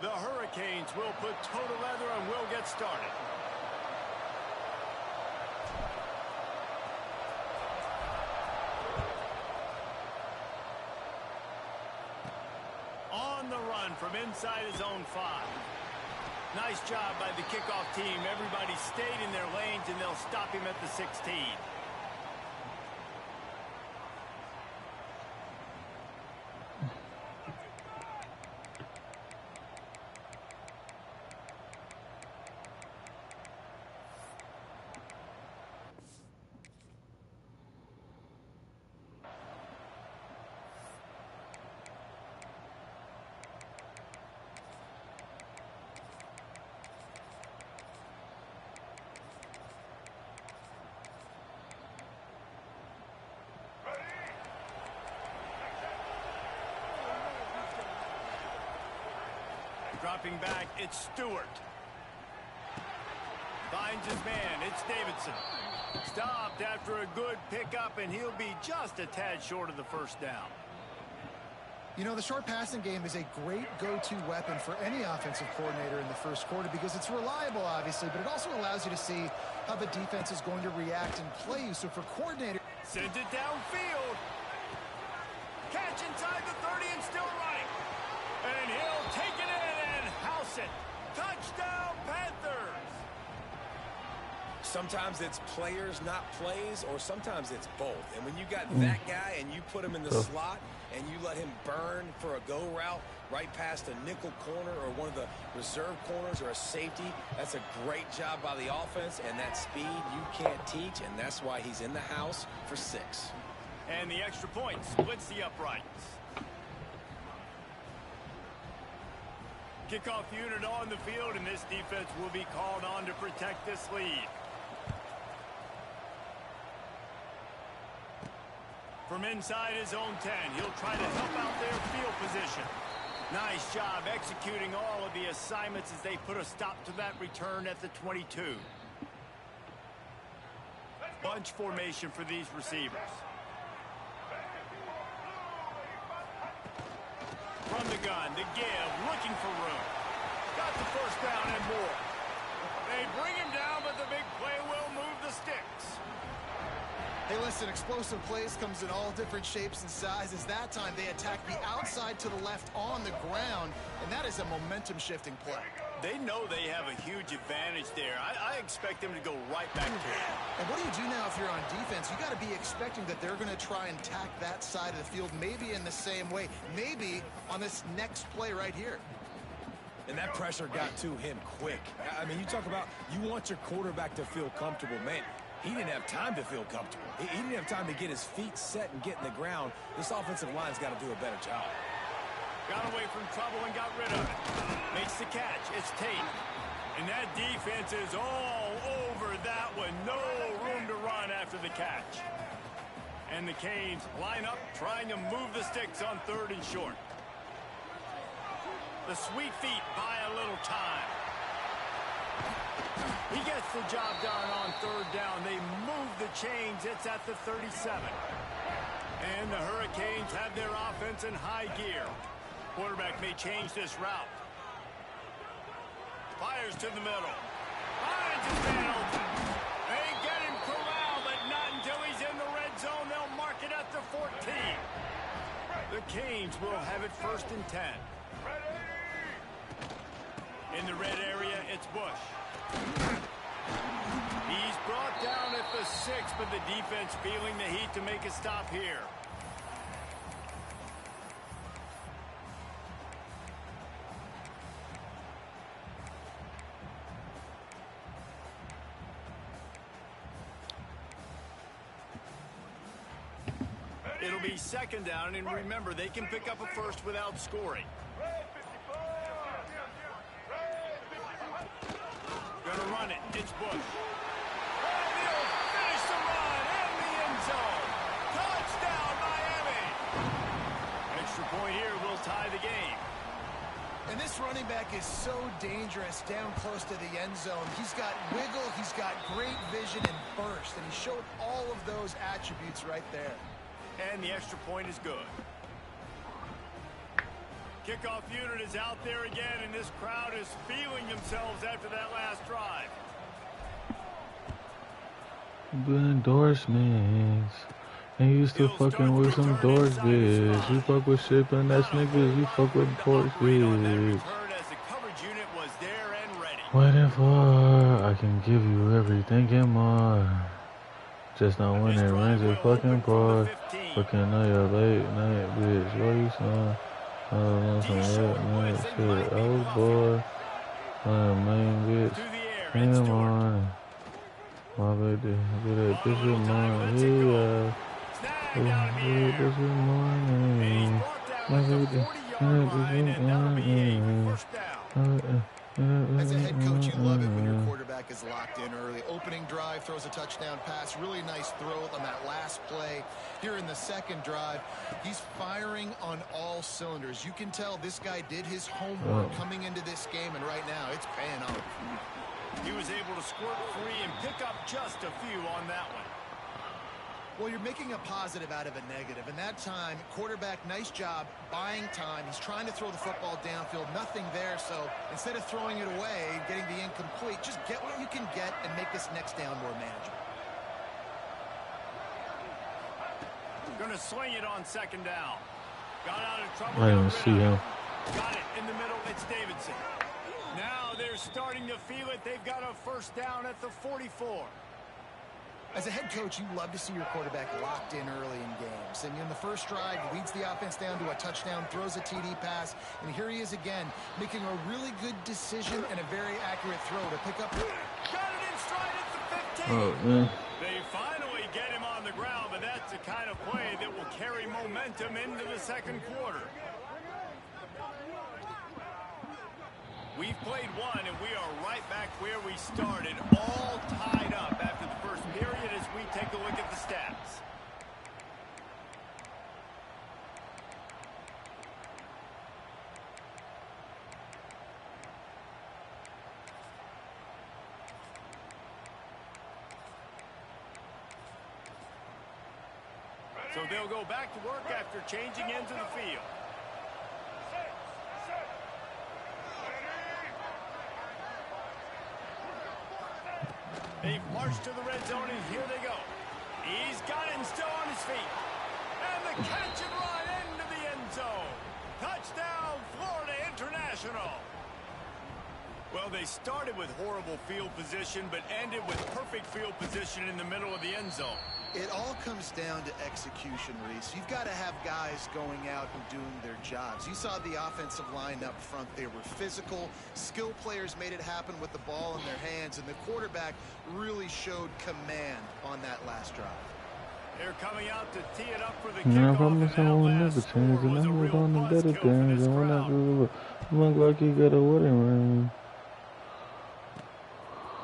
The Hurricanes will put toe to leather and will get started. On the run from inside his own 5. Nice job by the kickoff team. Everybody stayed in their lanes, and they'll stop him at the 16. Dropping back, it's Stewart. Finds his man, it's Davidson. Stopped after a good pickup, and he'll be just a tad short of the first down. You know, the short passing game is a great go-to weapon for any offensive coordinator in the first quarter because it's reliable, obviously, but it also allows you to see how the defense is going to react and play you. So for coordinator... Sends it downfield. Catch inside the 30 and still running. And he'll take it in and house it. Touchdown, Panthers. Sometimes it's players, not plays, or sometimes it's both. And when you got that guy and you put him in the slot and you let him burn for a go route right past a nickel corner or one of the reserve corners or a safety, that's a great job by the offense, and that speed you can't teach, and that's why he's in the house for 6. And the extra point splits the uprights. Kickoff unit on the field, and this defense will be called on to protect this lead. From inside his own 10, he'll try to help out their field position. Nice job executing all of the assignments as they put a stop to that return at the 22. Bunch formation for these receivers. From the gun, the give, looking for room. Got the first down and more. They bring him down, but the big play will move the sticks. Hey, listen, explosive plays comes in all different shapes and sizes. That time, they attack the outside to the left on the ground, and that is a momentum-shifting play. They know they have a huge advantage there. I expect them to go right back to it. And what do you do now if you're on defense? You got to be expecting that they're going to try and attack that side of the field, maybe in the same way, maybe on this next play right here. And that pressure got to him quick. I mean, you talk about you want your quarterback to feel comfortable. Man, he didn't have time to feel comfortable. He didn't have time to get his feet set and get in the ground. This offensive line's got to do a better job. Got away from trouble and got rid of it. Makes the catch. It's Tate. And that defense is all over that one. No room to run after the catch. And the Canes line up, trying to move the sticks on 3rd and short. The sweet feet buy a little time. He gets the job done on 3rd down. They move the chains. It's at the 37. And the Hurricanes have their offense in high gear. Quarterback may change this route. Fires to the middle. Finds his man open. They get him corralled, but not until he's in the red zone. They'll mark it at the 14. The Canes will have it 1st and 10. In the red area, it's Bush. He's brought down at the 6, but the defense feeling the heat to make a stop here. It'll be 2nd down, and remember, they can pick up a first without scoring. Gonna run it. It's Bush. And he'll finish the run in the end zone. Touchdown, Miami. Extra point here will tie the game. And this running back is so dangerous down close to the end zone. He's got wiggle, he's got great vision and burst, and he showed all of those attributes right there. And the extra point is good. Kickoff unit is out there again, and this crowd is feeling themselves after that last drive. Good endorsements. And you still fucking with some dork bitch. You fuck with shipping ass niggas. You fuck with dork bitch. Waiting for, I can give you everything and more. Just not when it rains it fucking pours. Fucking on your late night bitch. What you saying? I don't know some late night shit. I was bored. I'm main bitch. In the morning. My baby, this is mine. Yeah. This is morning. My baby, As a head coach, you love it when your quarterback is locked in early. Opening drive, throws a touchdown pass. Really nice throw on that last play. Here in the second drive, he's firing on all cylinders. You can tell this guy did his homework coming into this game, and right now it's paying off. He was able to squirt free and pick up just a few on that one. Well, you're making a positive out of a negative. And that time, quarterback, nice job buying time. He's trying to throw the football downfield. Nothing there. So instead of throwing it away and getting the incomplete, just get what you can get and make this next down more manageable. Going to swing it on second down. Got out of trouble. I didn't see him. Got it in the middle. It's Davidson. Now they're starting to feel it. They've got a first down at the 44. As a head coach, you love to see your quarterback locked in early in games. And in the first drive, leads the offense down to a touchdown, throws a TD pass, and here he is again, making a really good decision and a very accurate throw to pick up. Got it in stride at the 15. Oh, man. They finally get him on the ground, but that's the kind of play that will carry momentum into the second quarter. We've played one, and we are right back where we started, all tied up after the first period as we take a look at the stats. So they'll go back to work after changing into the field. They've marched to the red zone, and here they go. He's got it and still on his feet. And the catch and run into the end zone. Touchdown, Florida International. Well, they started with horrible field position, but ended with perfect field position in the middle of the end zone. It all comes down to execution, Reese. You've got to have guys going out and doing their jobs. You saw the offensive line up front. They were physical. Skill players made it happen with the ball in their hands, and the quarterback really showed command on that last drive. They're coming out to tee it up for the kickoff. I promise I won't never change, and I'm working on the better things. And when I grew up, look like you got a wedding ring.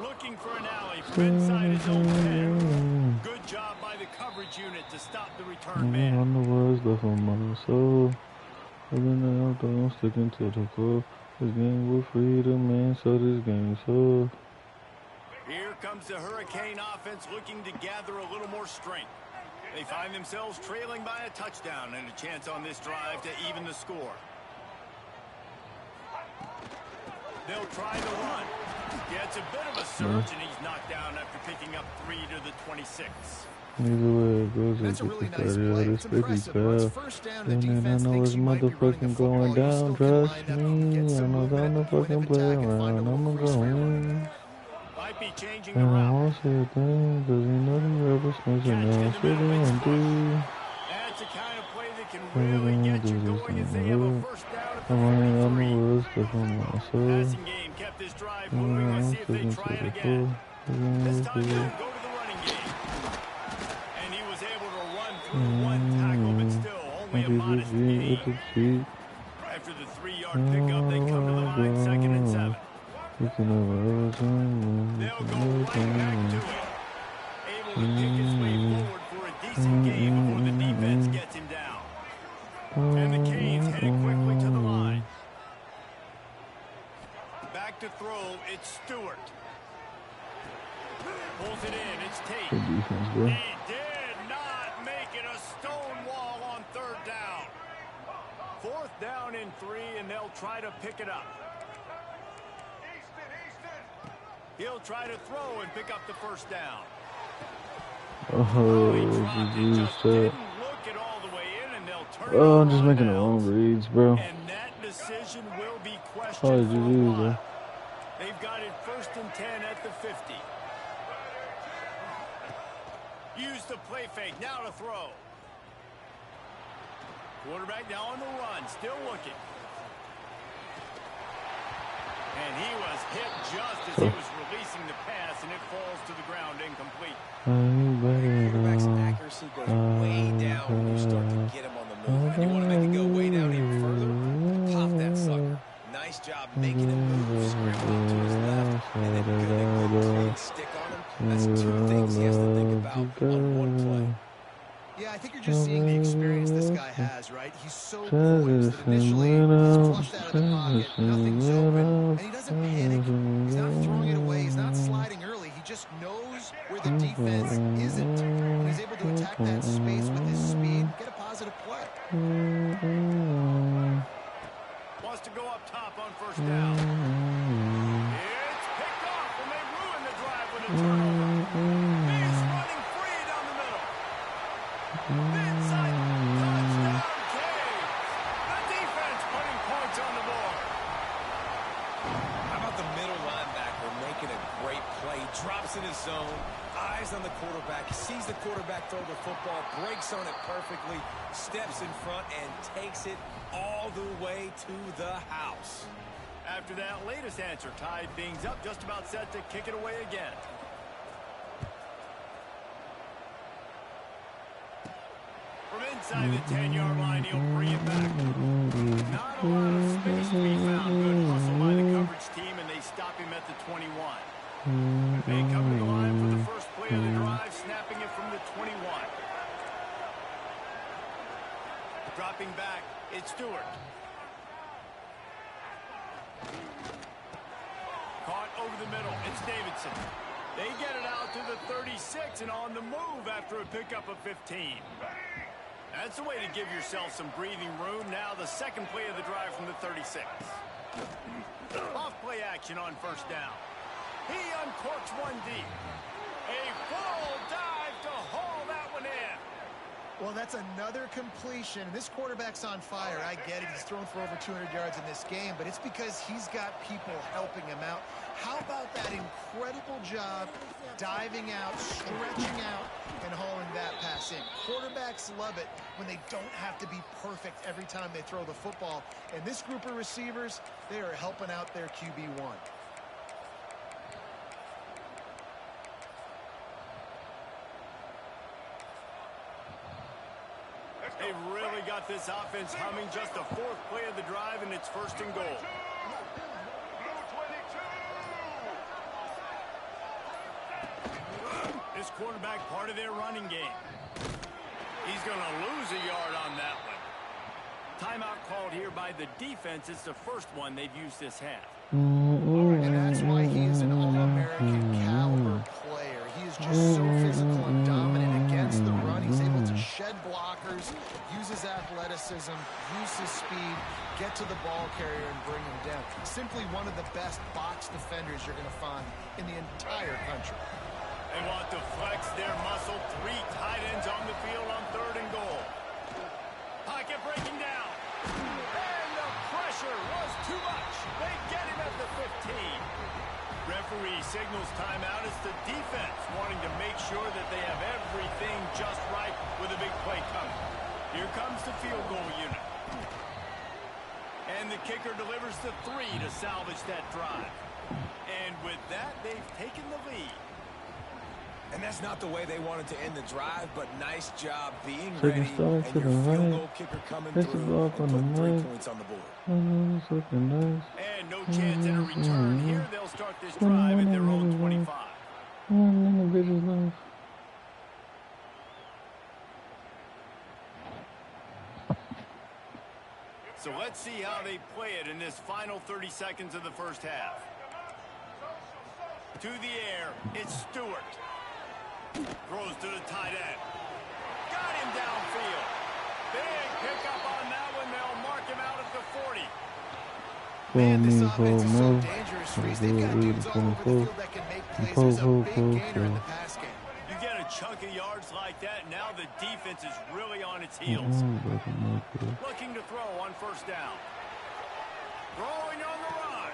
Looking for an alley from inside his own 10. Good job by the coverage unit to stop the return man. On the words left on my soul. Living out, I'm sticking to the core. This game with freedom, man, so this game so. Here comes the Hurricane offense looking to gather a little more strength. They find themselves trailing by a touchdown and a chance on this drive to even the score. They'll try the run. Yeah, it's a bit of a surge, and he's knocked down after picking up 3 to the 26. Either way it goes, That's a really nice play. It's impressive. It's first down, the defense I know it's motherfucking going down, trust me. I know I'm the fucking play around. I'm going. Might be changing And the I route. won't say a thing, cause you know the rubber smells and now it's what they want to do. That's the kind of play that can really get you going as they have a first down at the I'm running on 43. the woods, stuff on my soul. Passing game kept this drive moving. Let's see if they try it again. This time they'll go to the running game. And he was able to run through one tackle, but still only a modest gain. After the 3-yard pickup, they come to the line, 2nd and 7. You can never They'll go right back to it. Able to pick his way forward for a decent gain before the defense gets him down. And the Canes heading quickly to the line. Back to throw, it's Stewart. Pulls it in, it's Tate. Good defense, bro. He did not make it a stone wall on 3rd down. 4th down and 3, and they'll try to pick it up. He'll try to throw and pick up the first down. Oh, he Oh, dropped it, GG just stuff. didn't look it all the way in, and they'll turn it Oh, I'm over just on making the wrong downs. reads, bro. And that decision will be Probably questioned for a GG, bro. while. They've got it 1st and 10 at the 50. Use the play fake, now to throw. Quarterback now on the run, still looking. And he was hit just as he was releasing the pass, and it falls to the ground incomplete. Quarterback's accuracy goes way down when you start to get him on the move. And you want to make it go way down even further? Pop that sucker. Nice job making him move. Scramble out to his left, and then pin a good clean stick on him. That's 2 things he has to think about on one play. Yeah, I think you're just seeing the experience this guy has, right? He's so poised that initially he's flushed out of the pocket, nothing's open, and he doesn't panic. He's not throwing it away, he's not sliding early. He just knows where the defense isn't, and he's able to attack that space with his speed, get a positive play. Wants to go up top on 1st down. It's picked off, and they ruin the drive with a turnover. He's running free down the middle. Inside, touchdown, Cage. The defense putting points on the board. How about the middle linebacker making a great play? Drops in his zone, eyes on the quarterback, sees the quarterback throw the football, breaks on it perfectly, steps in front, and takes it all the way to the house. After that latest answer tied things up, just about set to kick it away again. From inside the 10-yard line, he'll bring it back. Not a lot of space to be found. Good hustle by the coverage team, and they stop him at the 21. They come to the line for the first play of the drive, snapping it from the 21. Dropping back, it's Stewart. Caught over the middle, it's Davidson. They get it out to the 36 and on the move after a pickup of 15. That's the way to give yourself some breathing room. Now the second play of the drive from the 36. Off play action on 1st down. He uncorks one deep. A full dive to haul that one in. Well, that's another completion. This quarterback's on fire. I get it. He's thrown for over 200 yards in this game, but it's because he's got people helping him out. How about that incredible job diving out, stretching out, and hauling that pass in? Quarterbacks love it when they don't have to be perfect every time they throw the football. And this group of receivers, they are helping out their QB1. They've really got this offense humming. Just the 4th play of the drive, and it's 1st and goal. This quarterback part of their running game. He's going to lose a yard on that one. Timeout called here by the defense. It's the first one they've used this half. And that's why he is an All-American caliber player. He is just so physical and dominant against the run. He's able to shed blockers, use his athleticism, use his speed, get to the ball carrier and bring him down. Simply one of the best box defenders you're going to find in the entire country. They want to flex their muscle. 3 tight ends on the field on 3rd and goal. Pocket breaking down. And the pressure was too much. They get him at the 15. Referee signals timeout. It's the defense wanting to make sure that they have everything just right with a big play coming. Here comes the field goal unit. And the kicker delivers the 3 to salvage that drive. And with that, they've taken the lead. And that's not the way they wanted to end the drive, but nice job being Taking ready, starts and to your the field right. goal kicker coming This is through off and on the putting 3 left. points on the board. Oh, it's looking nice. And no chance at a return here. They'll start this drive at their own 25. So let's see how they play it in this final 30 seconds of the first half. To the air, it's Stewart. Throws to the tight end. Got him downfield. Big pickup on that one. They'll mark him out at the 40. Man, this offense is so dangerous, Reese. They've got dudes all over the field that can make plays. There's a big gainer in the pass game. You get a chunk of yards the defense is really on its heels. Looking to throw on first down. Throwing on the run.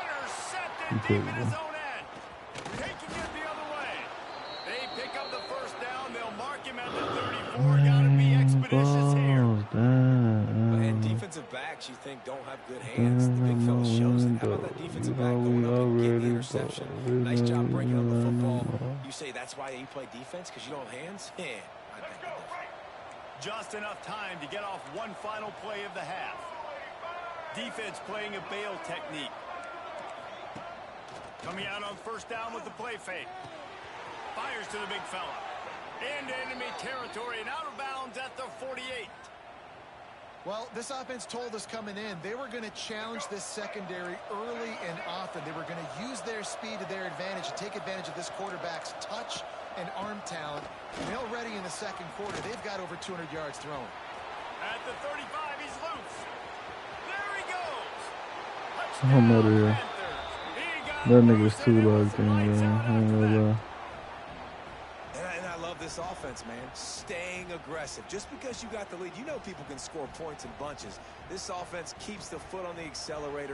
Intercepted deep in his own end. Taking it the other way. They pick up the first down. They'll mark him at the 34. Got to be expeditious here. And defensive backs you think don't have good hands. The big fella shows it. How about that defensive back going up and getting the interception? Nice job bringing on the football. You say that's why you play defense, because you don't have hands? Yeah, I bet you do. Just enough time to get off one final play of the half. Defense playing a bail technique. Coming out on first down with the play fake. Fires to the big fella. Into enemy territory and out of bounds at the 48. Well, this offense told us coming in they were going to challenge this secondary early and often. They were going to use their speed to their advantage and take advantage of this quarterback's touch and arm talent. And already in the second quarter, they've got over 200 yards thrown. At the 35, he's loose. There he goes. I'm out of here. That nigga's too locked in, man. And I love this offense, man. Staying aggressive. Just because you got the lead, you know people can score points in bunches. This offense keeps the foot on the accelerator.